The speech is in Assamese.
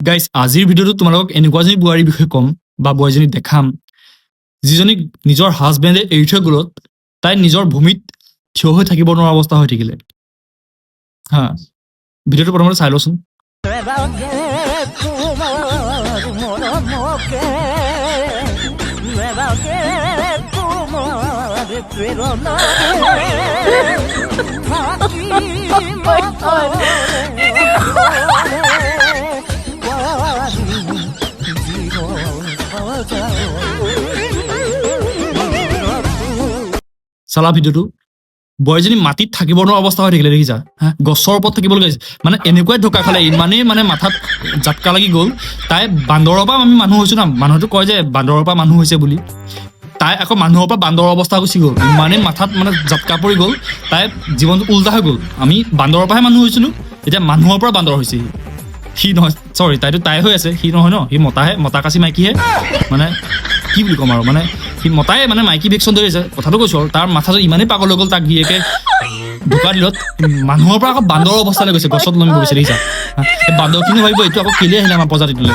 গাইজ আজিৰ ভিডিঅ'টো তোমালোকক এনেকুৱা এজনী বোৱাৰীৰ বিষয়ে ক'ম বা বোৱাৰীজনীক দেখাম যিজনীক নিজৰ হাজবেণ্ডে এৰি থৈ গ'লত তাই নিজৰ ভূমিত থিয় হৈ থাকিব নোৱাৰা অৱস্থা হৈ থাকিলে হা ভিডিঅ'টো প্ৰথমতে চাই লওঁচোন চালা ভিডিঅ'টো বোৱাৰীজনী মাটিত থাকিব নোৱাৰা অৱস্থা হৈ থাকিলে দেখিছা হা গছৰ ওপৰত থাকিবলৈ গৈছে মানে এনেকুৱাই ঢোকা খালে ইমানেই মানে মাথাত জাটকা লাগি গ'ল তাই বান্দৰৰ পৰা আমি মানুহ হৈছো না মানুহটো কয় যে বান্দৰৰ পৰা মানুহ হৈছে বুলি তাই আকৌ মানুহৰ পৰা বান্দৰৰ অৱস্থা গুচি গ'ল ইমানেই মাথাত মানে জাটকা পৰি গ'ল তাই জীৱনটো উল্টা হৈ গ'ল আমি বান্দৰৰ পৰাহে মানুহ হৈছিলোঁ এতিয়া মানুহৰ পৰা বান্দৰ হৈছে সি নহয় চৰি তাই হৈ আছে সি নহয় ন সি মতা কাচি মাইকীহে মানে কি বুলি ক'ম আৰু মানে সি মতাই মানে মাইকী ভেকচন ধৰি আছে কথাটো কৈছোঁ আৰু তাৰ মাথাটো ইমানেই পাগল হৈ গ'ল তাক গিয়েকে ঢোকা দিলত মানুহৰ পৰা আকৌ বান্দৰৰ অৱস্থালৈ গৈছে গছত লমিব গৈছে দেখিছা বান্দৰখিনি ভাবিব এইটো আকৌ কেলে আহিলে আমাৰ প্ৰজাতিটোলৈ